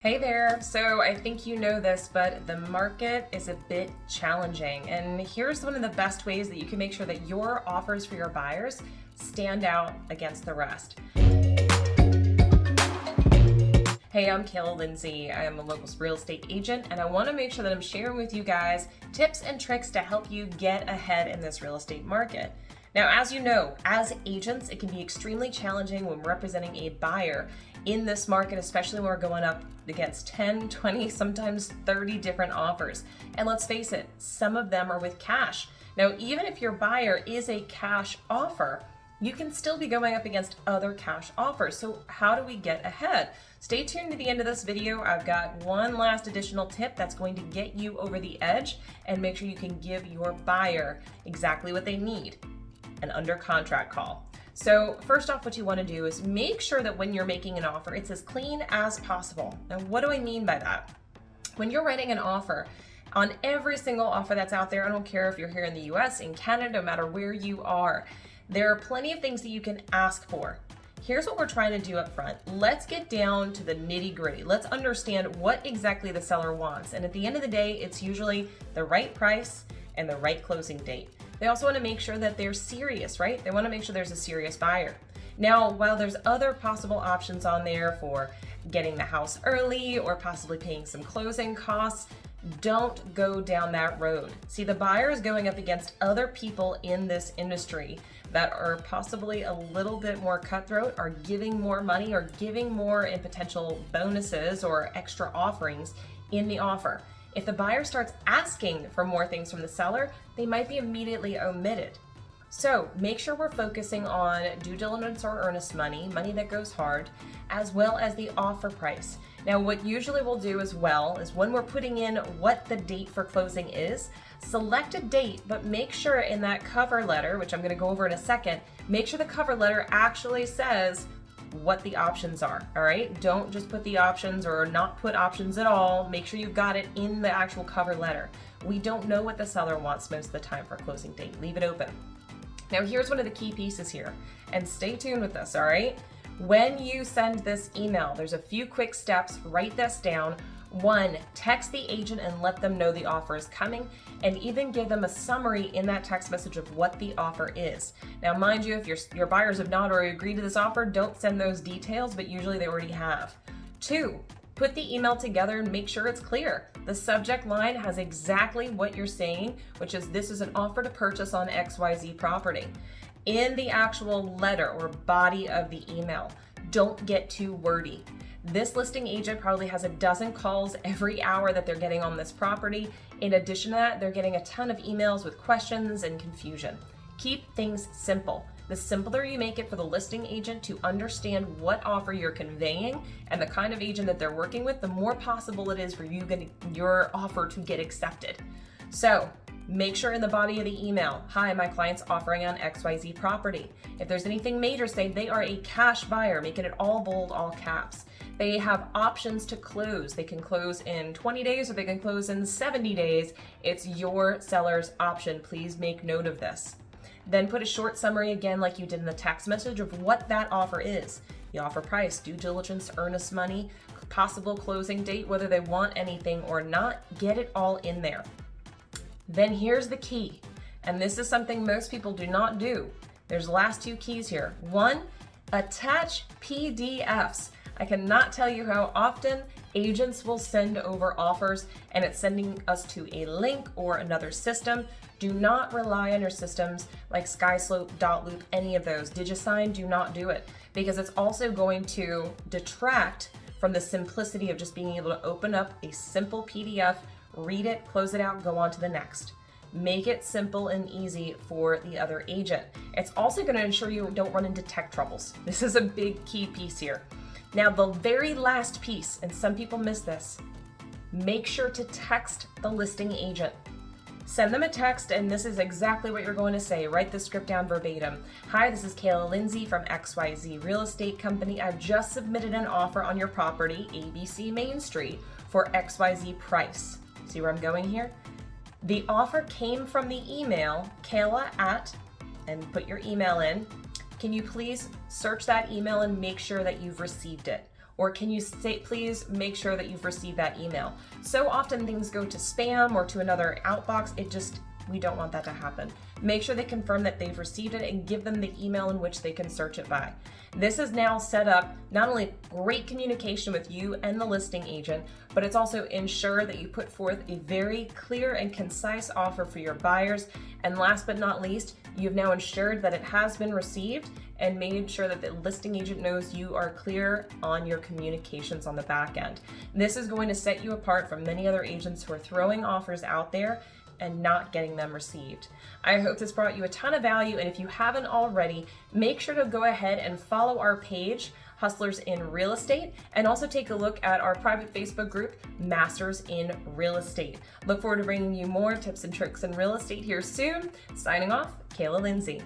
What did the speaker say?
Hey there. So I think you know this, but the market is a bit challenging. And here's one of the best ways that you can make sure that your offers for your buyers stand out against the rest. Hey, I'm Kaila Lindsey. I am a local real estate agent, and I want to make sure that I'm sharing with you guys tips and tricks to help you get ahead in this real estate market. Now, as you know, as agents, it can be extremely challenging when representing a buyer in this market, especially when we're going up against 10, 20, sometimes 30 different offers. And let's face it, some of them are with cash. Now, even if your buyer is a cash offer, you can still be going up against other cash offers. So how do we get ahead? Stay tuned to the end of this video. I've got one last additional tip that's going to get you over the edge and make sure you can give your buyer exactly what they need, an under contract call. So first off, what you want to do is make sure that when you're making an offer, it's as clean as possible. Now, what do I mean by that? When you're writing an offer, on every single offer that's out there, I don't care if you're here in the US, in Canada, no matter where you are, there are plenty of things that you can ask for. Here's what we're trying to do up front. Let's get down to the nitty gritty. Let's understand what exactly the seller wants. And at the end of the day, it's usually the right price and the right closing date. They also want to make sure that they're serious, right? They want to make sure there's a serious buyer. Now, while there's other possible options on there for getting the house early or possibly paying some closing costs, don't go down that road. See, the buyer is going up against other people in this industry that are possibly a little bit more cutthroat, are giving more money or giving more in potential bonuses or extra offerings in the offer. If the buyer starts asking for more things from the seller, they might be immediately omitted. So make sure we're focusing on due diligence or earnest money, money that goes hard, as well as the offer price. Now, what usually we'll do as well is when we're putting in what the date for closing is, select a date, but make sure in that cover letter, which I'm going to go over in a second, make sure the cover letter actually says what the options are, all right? Don't just put the options or not put options at all. Make sure you've got it in the actual cover letter. We don't know what the seller wants most of the time for closing date. Leave it open. Now, here's one of the key pieces here, and stay tuned with this, all right? When you send this email, there's a few quick steps. Write this down. 1, text the agent and let them know the offer is coming, and even give them a summary in that text message of what the offer is. Now, mind you, if your buyers have not already agreed to this offer, don't send those details, but usually they already have. 2, put the email together and make sure it's clear. The subject line has exactly what you're saying, which is this is an offer to purchase on XYZ property. In the actual letter or body of the email, don't get too wordy. This listing agent probably has a dozen calls every hour that they're getting on this property. In addition to that, they're getting a ton of emails with questions and confusion. Keep things simple. The simpler you make it for the listing agent to understand what offer you're conveying and the kind of agent that they're working with, the more possible it is for your offer to get accepted. So make sure in the body of the email, hi, my client's offering on XYZ property. If there's anything major, say they are a cash buyer, making it all bold, all caps. They have options to close. They can close in 20 days or they can close in 70 days. It's your seller's option. Please make note of this. Then put a short summary again like you did in the text message of what that offer is. The offer price, due diligence, earnest money, possible closing date, whether they want anything or not, get it all in there. Then here's the key, and this is something most people do not do. There's the last 2 keys here. 1, attach PDFs. I cannot tell you how often agents will send over offers and it's sending us to a link or another system. Do not rely on your systems like SkySlope, Dotloop, any of those. DigiSign, do not do it because it's also going to detract from the simplicity of just being able to open up a simple PDF, read it, close it out, go on to the next. Make it simple and easy for the other agent. It's also going to ensure you don't run into tech troubles. This is a big key piece here. Now, the very last piece, and some people miss this, make sure to text the listing agent. Send them a text, and this is exactly what you're going to say. Write the script down verbatim. Hi, this is Kaila Lindsey from XYZ Real Estate Company. I've just submitted an offer on your property, ABC Main Street, for XYZ price. See where I'm going here? The offer came from the email, Kaila at, and put your email in. Can you please search that email and make sure that you've received it? Or can you say, please make sure that you've received that email? So often things go to spam or to another outbox. We don't want that to happen. Make sure they confirm that they've received it and give them the email in which they can search it by. This is now set up not only great communication with you and the listing agent, but it's also ensured that you put forth a very clear and concise offer for your buyers. And last but not least, you've now ensured that it has been received and made sure that the listing agent knows you are clear on your communications on the back end. This is going to set you apart from many other agents who are throwing offers out there and not getting them received. I hope this brought you a ton of value, and if you haven't already, make sure to go ahead and follow our page, Hustlers in Real Estate, and also take a look at our private Facebook group, Masters in Real Estate. Look forward to bringing you more tips and tricks in real estate here soon. Signing off, Kaila Lindsey.